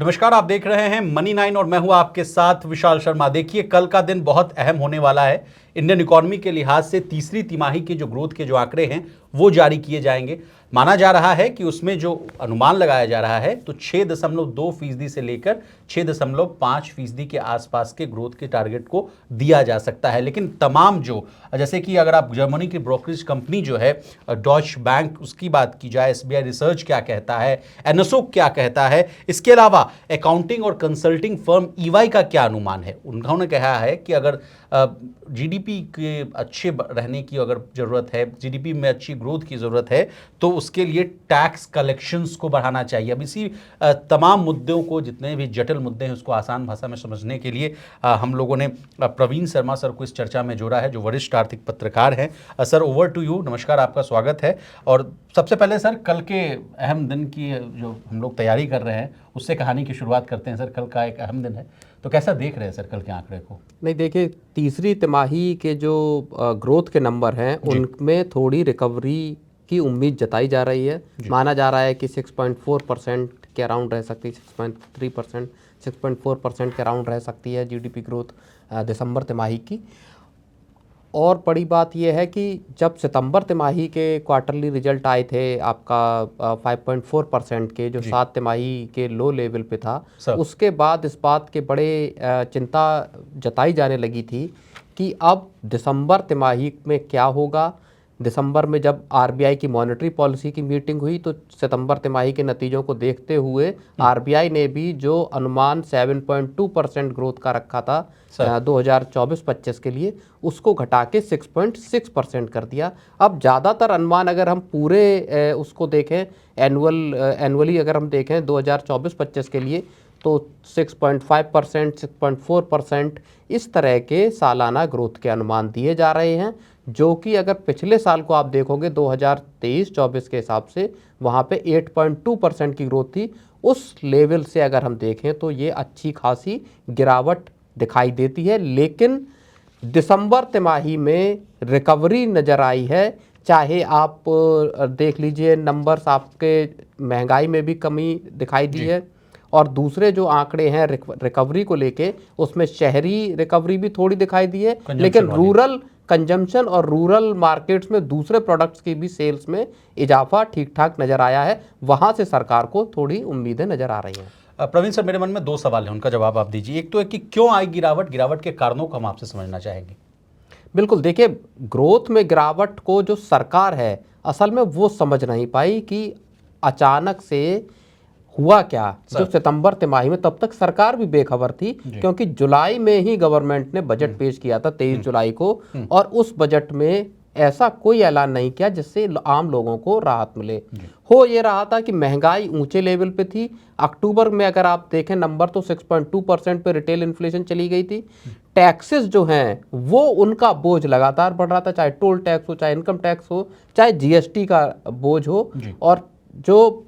नमस्कार, आप देख रहे हैं मनी 9 और मैं हूं आपके साथ विशाल शर्मा। देखिए, कल का दिन बहुत अहम होने वाला है। इंडियन इकोनॉमी के लिहाज से तीसरी तिमाही के जो ग्रोथ के जो आंकड़े हैं वो जारी किए जाएंगे। माना जा रहा है कि उसमें जो अनुमान लगाया जा रहा है तो 6.2% से लेकर 6.5% के आसपास के ग्रोथ के टारगेट को दिया जा सकता है। लेकिन तमाम जो जैसे कि अगर आप जर्मनी की ब्रोकरेज कंपनी जो है डॉच बैंक, उसकी बात की जाए, एसबीआई रिसर्च क्या कहता है, एनएसओ क्या कहता है, इसके अलावा अकाउंटिंग और कंसल्टिंग फर्म ईवाई का क्या अनुमान है। उन्होंने कहा है कि अगर जीडीपी के अच्छे रहने की अगर ज़रूरत है, जीडीपी में अच्छी ग्रोथ की ज़रूरत है, तो उसके लिए टैक्स कलेक्शंस को बढ़ाना चाहिए। अब इसी तमाम मुद्दों को, जितने भी जटिल मुद्दे हैं, उसको आसान भाषा में समझने के लिए हम लोगों ने प्रवीण शर्मा सर को इस चर्चा में जोड़ा है, जो वरिष्ठ आर्थिक पत्रकार हैं। Sir, over to you. नमस्कार, आपका स्वागत है। और सबसे पहले सर, कल के अहम दिन की जो हम लोग तैयारी कर रहे हैं उससे कहानी की शुरुआत करते हैं। सर, कल का एक अहम दिन है, तो कैसा देख रहे हैं सर कल के आंकड़े को? नहीं, देखिए, तीसरी तिमाही के जो ग्रोथ के नंबर हैं उनमें थोड़ी रिकवरी की उम्मीद जताई जा रही है। माना जा रहा है कि 6.4% के अराउंड रह सकती है, 6.3%, 6.4% के अराउंड रह सकती है जीडीपी ग्रोथ दिसंबर तिमाही की। और बड़ी बात यह है कि जब सितंबर तिमाही के क्वार्टरली रिजल्ट आए थे आपका 5.4% के, जो 7 तिमाही के लो लेवल पे था, उसके बाद इस बात के बड़े चिंता जताई जाने लगी थी कि अब दिसंबर तिमाही में क्या होगा। दिसंबर में जब आरबीआई की मॉनेटरी पॉलिसी की मीटिंग हुई तो सितंबर तिमाही के नतीजों को देखते हुए आरबीआई ने भी जो अनुमान 7.2% ग्रोथ का रखा था 2024-25 के लिए, उसको घटा के 6.6% कर दिया। अब ज़्यादातर अनुमान अगर हम पूरे उसको देखें, एनुअली अगर हम देखें 2024-25 के लिए, तो 6.5%, 6.4% इस तरह के सालाना ग्रोथ के अनुमान दिए जा रहे हैं, जो कि अगर पिछले साल को आप देखोगे 2023-24 के हिसाब से वहाँ पे 8.2% की ग्रोथ थी। उस लेवल से अगर हम देखें तो ये अच्छी खासी गिरावट दिखाई देती है। लेकिन दिसंबर तिमाही में रिकवरी नज़र आई है। चाहे आप देख लीजिए नंबर्स, आपके महंगाई में भी कमी दिखाई दी है, और दूसरे जो आंकड़े हैं रिकवरी को लेके, उसमें शहरी रिकवरी भी थोड़ी दिखाई दी है, लेकिन रूरल कंजम्पशन और रूरल मार्केट्स में दूसरे प्रोडक्ट्स की भी सेल्स में इजाफा ठीक ठाक नज़र आया है। वहाँ से सरकार को थोड़ी उम्मीदें नज़र आ रही हैं। प्रवीण सर, मेरे मन में दो सवाल हैं, उनका जवाब आप दीजिए। एक तो है कि क्यों आई गिरावट के कारणों को हम आपसे समझना चाहेंगे। बिल्कुल, देखिए, ग्रोथ में गिरावट को जो सरकार है असल में वो समझ नहीं पाई कि अचानक से हुआ क्या। जो सितंबर तिमाही में, तब तक सरकार भी बेखबर थी, क्योंकि जुलाई में ही गवर्नमेंट ने बजट पेश किया था 23 जुलाई को, और उस बजट में ऐसा कोई ऐलान नहीं किया जिससे आम लोगों को राहत मिले। हो ये रहा था कि महंगाई ऊंचे लेवल पे थी। अक्टूबर में अगर आप देखें नंबर, तो 6.2% पे रिटेल इन्फ्लेशन चली गई थी। टैक्सेस जो हैं वो उनका बोझ लगातार बढ़ रहा था, चाहे टोल टैक्स हो, चाहे इनकम टैक्स हो, चाहे जीएसटी का बोझ हो, और जो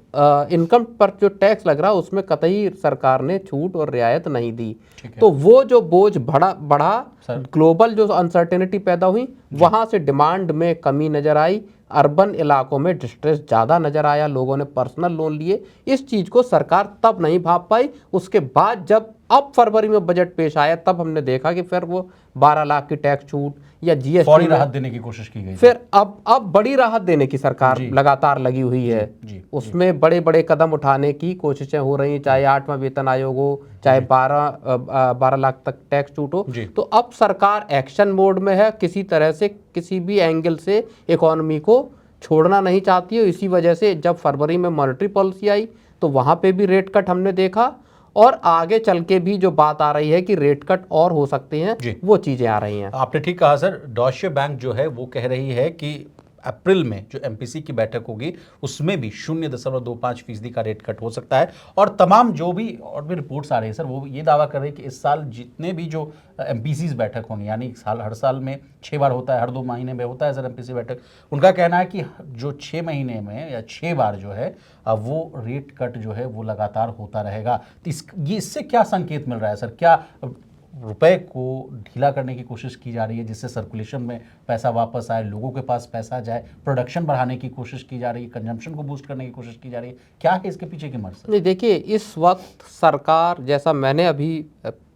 इनकम पर जो टैक्स लग रहा है उसमें कतई सरकार ने छूट और रियायत नहीं दी। तो वो जो बोझ बढ़ा, ग्लोबल जो अनसर्टेनिटी पैदा हुई, वहां से डिमांड में कमी नजर आई। अर्बन इलाकों में डिस्ट्रेस ज़्यादा नजर आया, लोगों ने पर्सनल लोन लिए। इस चीज़ को सरकार तब नहीं भांप पाई। उसके बाद जब अब फरवरी में बजट पेश आया, तब हमने देखा कि फिर वो 12 लाख की टैक्स छूट या जीएसटी फौरी राहत देने की कोशिश की गई। फिर अब बड़ी राहत देने की सरकार लगातार लगी हुई है। उसमें बड़े बड़े कदम उठाने की कोशिशें हो रही हैं, चाहे 8वां वेतन आयोग हो, चाहे 12 लाख तक टैक्स छूट हो। तो अब सरकार एक्शन मोड में है, किसी तरह से, किसी भी एंगल से इकोनॉमी को छोड़ना नहीं चाहती है। इसी वजह से जब फरवरी में मॉनेटरी पॉलिसी आई तो वहाँ पे भी रेट कट हमने देखा, और आगे चल के भी जो बात आ रही है कि रेट कट और हो सकते हैं, वो चीज़ें आ रही हैं। आपने ठीक कहा सर। डॉइचे बैंक जो है वो कह रही है कि अप्रैल में जो एमपीसी की बैठक होगी उसमें भी 0.25% का रेट कट हो सकता है। और तमाम जो भी और भी रिपोर्ट्स आ रही है सर, वो ये दावा कर रहे हैं कि इस साल जितने भी जो एमपीसीज बैठक होंगी, यानी हर साल में 6 बार होता है, हर 2 महीने में होता है सर एमपीसी बैठक, उनका कहना है कि जो 6 महीने में या 6 बार जो है वो रेट कट जो है वो लगातार होता रहेगा। तो इससे क्या संकेत मिल रहा है सर? क्या रुपए को ढीला करने की कोशिश की जा रही है, जिससे सर्कुलेशन में पैसा वापस आए, लोगों के पास पैसा जाए, प्रोडक्शन बढ़ाने की कोशिश की जा रही है, कंजम्पशन को बूस्ट करने की कोशिश की जा रही है। क्या है इसके पीछे की मकसद? नहीं, देखिए, इस वक्त सरकार, जैसा मैंने अभी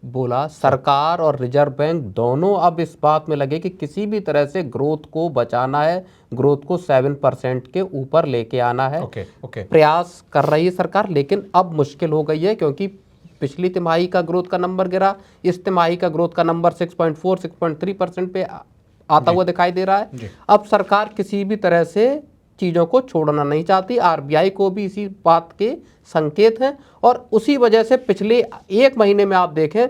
बोला, सरकार और रिजर्व बैंक दोनों अब इस बात में लगे कि किसी भी तरह से ग्रोथ को बचाना है, ग्रोथ को 7% के ऊपर लेके आना है। प्रयास कर रही है सरकार, लेकिन अब मुश्किल हो गई है क्योंकि पिछली तिमाही का ग्रोथ का नंबर गिरा, इस तिमाही का ग्रोथ का नंबर 6.4 6.3% पे आता हुआ दिखाई दे रहा है। अब सरकार किसी भी तरह से चीज़ों को छोड़ना नहीं चाहती, आरबीआई को भी इसी बात के संकेत हैं, और उसी वजह से पिछले 1 महीने में आप देखें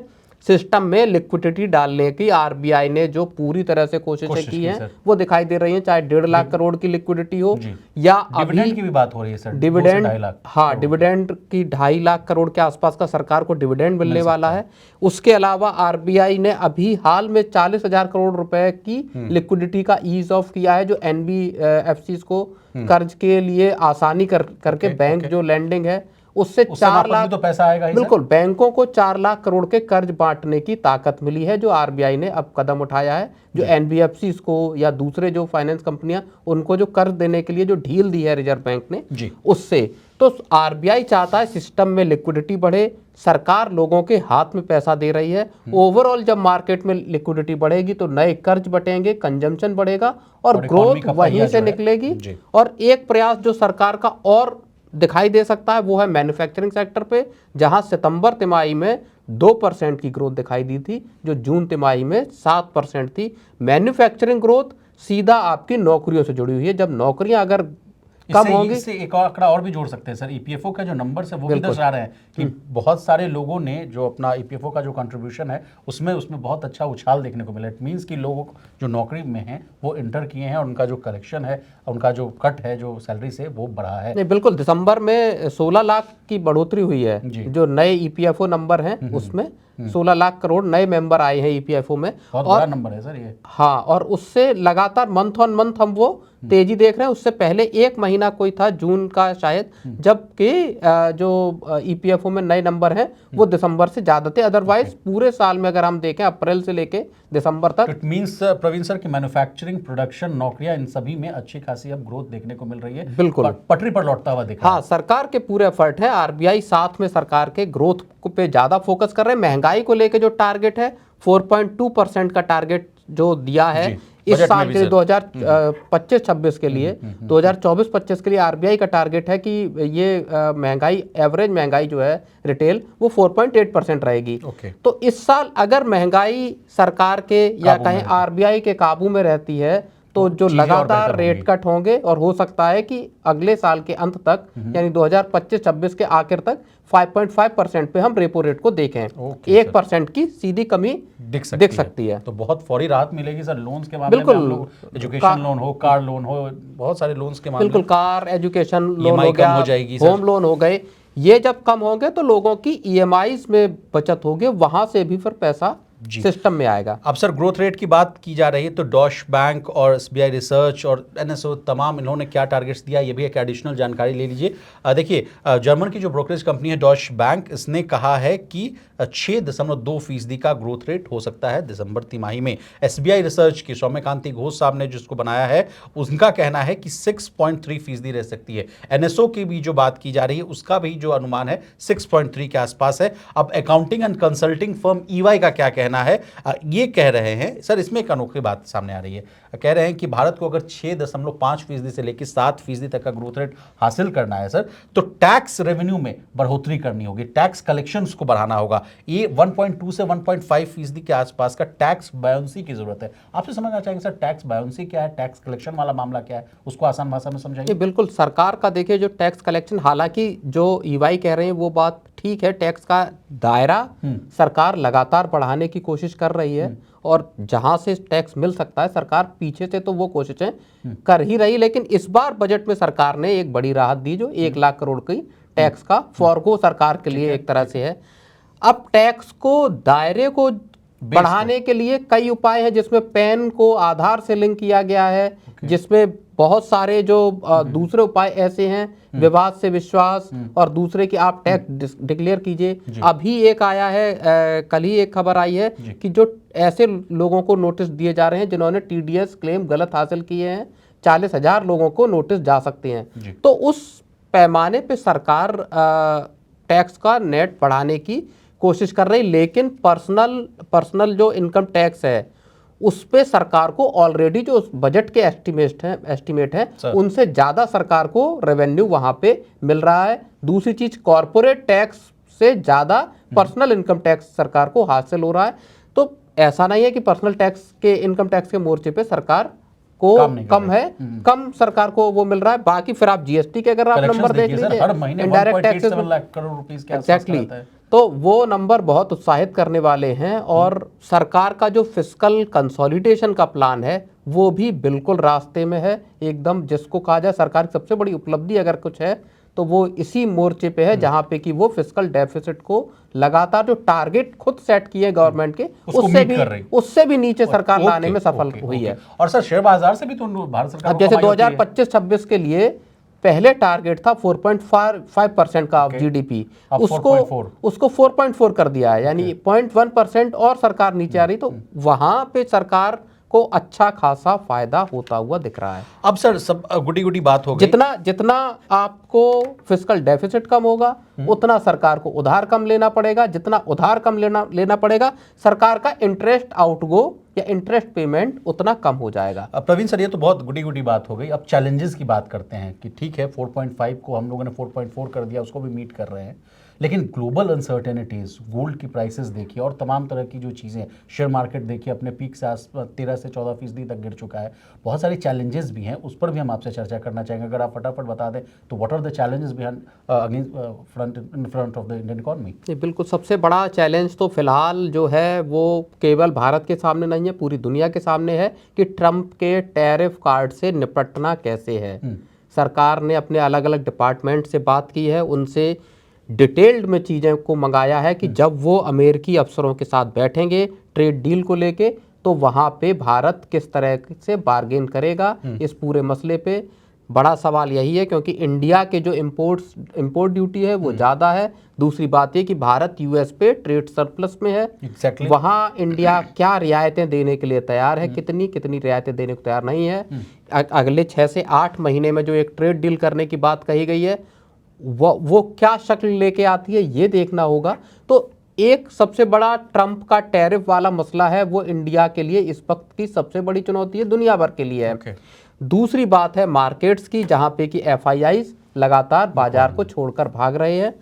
सिस्टम में लिक्विडिटी डालने की आरबीआई ने जो पूरी तरह से कोशिशें की हैं वो दिखाई दे रही हैं, चाहे 1.5 लाख करोड़ की लिक्विडिटी हो या डिविडेंड की भी बात हो रही है सर, डिविडेंड, हाँ, डिविडेंड की 2.5 लाख करोड़ के आसपास का सरकार को डिविडेंड मिलने वाला है। उसके अलावा आरबीआई ने अभी हाल में 40,000 करोड़ रुपए की लिक्विडिटी का ईज ऑफ किया है, जो एनबीएफसीज को कर्ज के लिए आसानी करके बैंक जो लैंडिंग है उससे 4 लाख तो पैसा आएगा ही। बिल्कुल, बैंकों को 4 लाख करोड़ के कर्ज बांटने की ताकत मिली है, जो आरबीआई ने अब कदम उठाया है, जो एनबीएफसीज को या दूसरे जो फाइनेंस कंपनियां उनको जो कर्ज देने के लिए जो ढील दी है रिजर्व बैंक ने उससे। तो आरबीआई चाहता है सिस्टम में लिक्विडिटी बढ़े, सरकार लोगों के हाथ में पैसा दे रही है, ओवरऑल जब मार्केट में लिक्विडिटी बढ़ेगी तो नए कर्ज बटेंगे, कंजम्पशन बढ़ेगा और ग्रोथ वहीं से निकलेगी। और एक प्रयास जो सरकार का और दिखाई दे सकता है वो है मैन्युफैक्चरिंग सेक्टर पे, जहां सितंबर तिमाही में 2% की ग्रोथ दिखाई दी थी, जो जून तिमाही में 7% थी। मैन्युफैक्चरिंग ग्रोथ सीधा आपकी नौकरियों से जुड़ी हुई है, जब नौकरियां अगर कम होंगी। इससे एक आंकड़ा और भी जोड़ सकते हैं सर, ईपीएफओ का जो नंबर है वो भी दर्शा रहे हैं कि बहुत सारे लोगों ने जो अपना ईपीएफओ का जो कंट्रीब्यूशन है उसमें बहुत अच्छा उछाल देखने को मिला। इट मींस कि लोग जो नौकरी में हैं वो इंटर किए हैं और उनका जो कलेक्शन है, उनका जो कट है जो सैलरी से, वो बढ़ा है। नहीं, बिल्कुल, दिसंबर में 16 लाख की बढ़ोतरी हुई है, जो नए ईपीएफओ नंबर हैं उसमें 16 लाख करोड़ नए मेंबर आए हैं ईपीएफओ में। बहुत बड़ा नंबर है सर ये। हाँ, और उससे लगातार मंथ ऑन मंथ हम वो तेजी देख रहे हैं। उससे पहले 1 महीना कोई था जून का शायद, जबकि जो ईपीएफओ में नए नंबर हैं वो दिसंबर से ज्यादा थे। अदरवाइज पूरे साल में अगर हम देखें अप्रैल से लेके दिसंबर तक, इट मींस प्रवीण सर की मैन्युफैक्चरिंग, प्रोडक्शन, नौकरियां, इन सभी में अच्छी खासी अब ग्रोथ देखने को मिल रही है। बिल्कुल पटरी पर लौटता हुआ दिख रहा है। हाँ, सरकार के पूरे एफर्ट है, आरबीआई साथ में सरकार के ग्रोथ पे ज्यादा फोकस कर रहे हैं। महंगाई को लेके जो टारगेट है 4.2% का टारगेट जो दिया है इस साल के 2025-26 के लिए, 2024-25 के लिए आरबीआई का टारगेट है कि ये महंगाई, एवरेज महंगाई जो है रिटेल, वो 4.8% रहेगी। तो इस साल अगर महंगाई सरकार के या कहें आरबीआई के काबू में रहती है तो जो लगातार रेट कट होंगे, और हो सकता है कि अगले साल के अंत तक यानी 2025-26 के आखिर तक 5.5% पे हम रेपो रेट को देखें। 1% की सीधी कमी दिख सकती है। तो बहुत फौरी राहत मिलेगी सर लोन्स के मामले में। हम लोग एजुकेशन लोन हो, कार लोन हो, बहुत सारे लोन्स के मामले में, बिल्कुल, कार, एजुकेशन लोन हो गया, होम लोन हो गए, ये जब कम होंगे तो लोगों की ईएमआईज में बचत होगी, वहां से भी फिर पैसा सिस्टम में आएगा। अब सर ग्रोथ रेट की बात की जा रही है तो डॉश बैंक और एसबीआई रिसर्च और एनएसओ तमाम इन्होंने क्या टारगेट्स दिया, ये भी एक एडिशनल जानकारी ले लीजिए। देखिए, जर्मन की जो ब्रोकरेज कंपनी है डॉश बैंक, इसने कहा है कि 6.2% का ग्रोथ रेट हो सकता है दिसंबर तिमाही में। एसबीआई रिसर्च की सौम्यकांति घोष साहब ने जिसको बनाया है उनका कहना है कि 6.3% रह सकती है। एनएसओ की भी जो बात की जा रही है उसका भी जो अनुमान है 6.3 के आसपास है। अब accounting and consulting firm EY का क्या कहना है, ये कह रहे हैं सर, इसमें एक अनोखी बात सामने आ रही है। कह रहे हैं कि भारत को अगर 6.5% से लेकर 7% तक का ग्रोथ रेट हासिल करना है सर, तो टैक्स रेवेन्यू में बढ़ोतरी करनी होगी, टैक्स कलेक्शंस को बढ़ाना होगा। ये 1.2 से 1.5% के आसपास का टैक्स बायोंसी की जरूरत है। आपसे समझना चाहेंगे सर, टैक्स बायोंसी क्या है, टैक्स कलेक्शन वाला मामला क्या है, उसको आसान भाषा में समझाइए। बिल्कुल, सरकार का देखिए जो टैक्स कलेक्शन, हालांकि जो ईवाई कह रहे हैं वो बात ठीक है, टैक्स का दायरा सरकार लगातार बढ़ाने की कोशिश कर रही है, और जहां से टैक्स मिल सकता है सरकार पीछे से तो वो कोशिशें कर ही रही। लेकिन इस बार बजट में सरकार ने एक बड़ी राहत दी, जो 1 लाख करोड़ की टैक्स का फॉरगो सरकार के लिए एक तरह से है। अब टैक्स को दायरे को बढ़ाने के लिए कई उपाय हैं, जिसमें पैन को आधार से लिंक किया गया है, जिसमें बहुत सारे जो दूसरे उपाय ऐसे हैं, विवाद से विश्वास, और दूसरे की आप टैक्स डिक्लेयर कीजिए। अभी एक आया है, कल ही एक खबर आई है कि जो ऐसे लोगों को नोटिस दिए जा रहे हैं जिन्होंने टीडीएस क्लेम गलत हासिल किए हैं, 40,000 लोगों को नोटिस जा सकते हैं। तो उस पैमाने पे सरकार टैक्स का नेट बढ़ाने की कोशिश कर रही, लेकिन पर्सनल जो इनकम टैक्स है उस पे सरकार को ऑलरेडी जो बजट के एस्टिमेट है उनसे ज़्यादा सरकार को रेवेन्यू वहाँ पे मिल रहा है। दूसरी चीज़, कॉरपोरेट टैक्स से ज़्यादा पर्सनल इनकम टैक्स सरकार को हासिल हो रहा है। तो ऐसा नहीं है कि पर्सनल टैक्स के इनकम टैक्स के मोर्चे पे सरकार को कम सरकार को वो मिल रहा है। बाकी फिर आप जीएसटी के अगर आप नंबर देख लीजिए, इनडायरेक्ट टैक्सेस करोड़ रुपीस के एग्जैक्टली, तो वो नंबर बहुत उत्साहित करने वाले हैं। और सरकार का जो फिस्कल कंसोलिडेशन का प्लान है वो भी बिल्कुल रास्ते में है एकदम। जिसको कहा जाए सरकार की सबसे बड़ी उपलब्धि अगर कुछ है तो वो इसी मोर्चे पे है, जहां पे कि वो फिस्कल डेफिसिट को लगातार जो टारगेट खुद सेट किए गवर्नमेंट के उससे भी नीचे सरकार लाने में सफल हुई है। और सर शेयर बाजार से भी तो भारत सरकार अब जैसे 2025-26 के लिए पहले टारगेट था 4.5% का जीडीपी, उसको 4.4 कर दिया है, यानी 0.1% और सरकार नीचे आ रही। तो वहां पे सरकार को अच्छा खासा फायदा होता हुआ दिख रहा है। अब सर सब गुडी बात हो गई, जितना आपको फिस्कल डेफिसिट कम होगा उतना सरकार को उधार कम लेना पड़ेगा, जितना उधार कम लेना पड़ेगा सरकार का इंटरेस्ट आउटगो या इंटरेस्ट पेमेंट उतना कम हो जाएगा। अब प्रवीण सर ये तो बहुत गुडी बात हो गई। अब चैलेंजेस की बात करते हैं कि ठीक है 4.5 को हम लोगों ने 4.4 कर दिया, उसको भी मीट कर रहे हैं, लेकिन ग्लोबल अनसर्टेनिटीज, गोल्ड की प्राइसेस देखिए और तमाम तरह की जो चीज़ें, शेयर मार्केट देखिए अपने पीक से 13 से 14% तक गिर चुका है। बहुत सारे चैलेंजेस भी हैं, उस पर भी हम आपसे चर्चा करना चाहेंगे। अगर आप फटाफट बता दें तो what are the challenges in front of the Indian economy? बिल्कुल, सबसे बड़ा चैलेंज तो फिलहाल जो है वो केवल भारत के सामने नहीं है, पूरी दुनिया के सामने है कि ट्रंप के टैरिफ कार्ड से निपटना कैसे है। सरकार ने अपने अलग अलग डिपार्टमेंट से बात की है, उनसे डिटेल्ड में चीज़ें को मंगाया है कि जब वो अमेरिकी अफसरों के साथ बैठेंगे ट्रेड डील को लेके तो वहाँ पे भारत किस तरह से बार्गेन करेगा इस पूरे मसले पे। बड़ा सवाल यही है क्योंकि इंडिया के जो इम्पोर्ट ड्यूटी है वो ज़्यादा है। दूसरी बात ये कि भारत यूएस पे ट्रेड सरप्लस में है। वहाँ इंडिया क्या रियायतें देने के लिए तैयार है, कितनी रियायतें देने को तैयार नहीं है। अगले 6 से 8 महीने में जो एक ट्रेड डील करने की बात कही गई है वो क्या शक्ल लेके आती है ये देखना होगा। तो एक सबसे बड़ा ट्रंप का टैरिफ वाला मसला है, वो इंडिया के लिए इस वक्त की सबसे बड़ी चुनौती है, दुनिया भर के लिए है। दूसरी बात है मार्केट्स की, जहां पे कि एफआईआईज लगातार बाजार को छोड़कर भाग रहे हैं।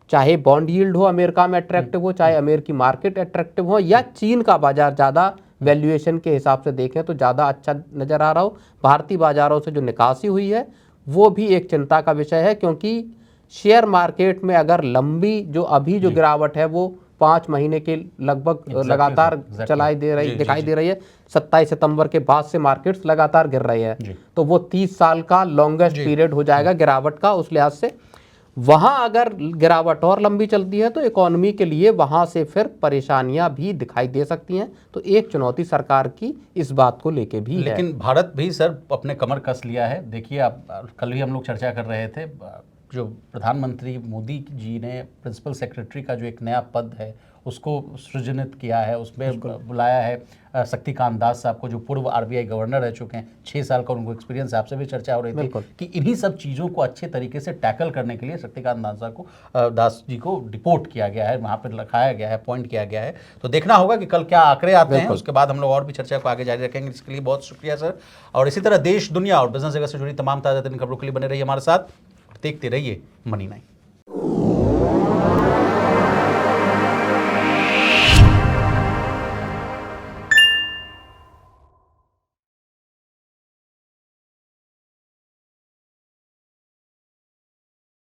चाहे बॉन्ड यील्ड हो अमेरिका में अट्रैक्टिव हो, चाहे अमेरिकी मार्केट अट्रैक्टिव हो, या चीन का बाजार ज़्यादा वैल्यूएशन के हिसाब से देखें तो ज़्यादा अच्छा नज़र आ रहा हो। भारतीय बाजारों से जो निकासी हुई है वो भी एक चिंता का विषय है, क्योंकि शेयर मार्केट में अगर लंबी जो अभी जो गिरावट है वो 5 महीने के लगभग लगातार दिखाई दे रही है। 27 सितंबर के बाद से मार्केट्स लगातार गिर रही है, तो वो 30 साल का लॉन्गेस्ट पीरियड हो जाएगा गिरावट का। उस लिहाज से वहाँ अगर गिरावट और लंबी चलती है तो इकोनॉमी के लिए वहाँ से फिर परेशानियां भी दिखाई दे सकती हैं। तो एक चुनौती सरकार की इस बात को लेके भी है। लेकिन भारत भी सर अपने कमर कस लिया है। देखिए आप, कल भी हम लोग चर्चा कर रहे थे, जो प्रधानमंत्री मोदी जी ने प्रिंसिपल सेक्रेटरी का जो एक नया पद है उसको सृजनित किया है, उसमें बुलाया है शक्तिकांत दास साहब को, जो पूर्व आरबीआई गवर्नर रह चुके हैं, 6 साल का उनको एक्सपीरियंस। आपसे भी चर्चा हो रही थी कि इन्हीं सब चीज़ों को अच्छे तरीके से टैकल करने के लिए शक्तिकांत दास जी को डिपोर्ट किया गया है, वहाँ पर लिखाया गया है, अपॉइंट किया गया है। तो देखना होगा कि कल क्या आंकड़े आते हैं, उसके बाद हम लोग और भी चर्चा को आगे जारी रखेंगे। इसके लिए बहुत शुक्रिया सर। और इसी तरह देश, दुनिया और बिजनेस जगत से जुड़ी तमाम ताज़ा तरीन खबरों के लिए बने रहिए हमारे साथ, देखते रहिए मनी 9।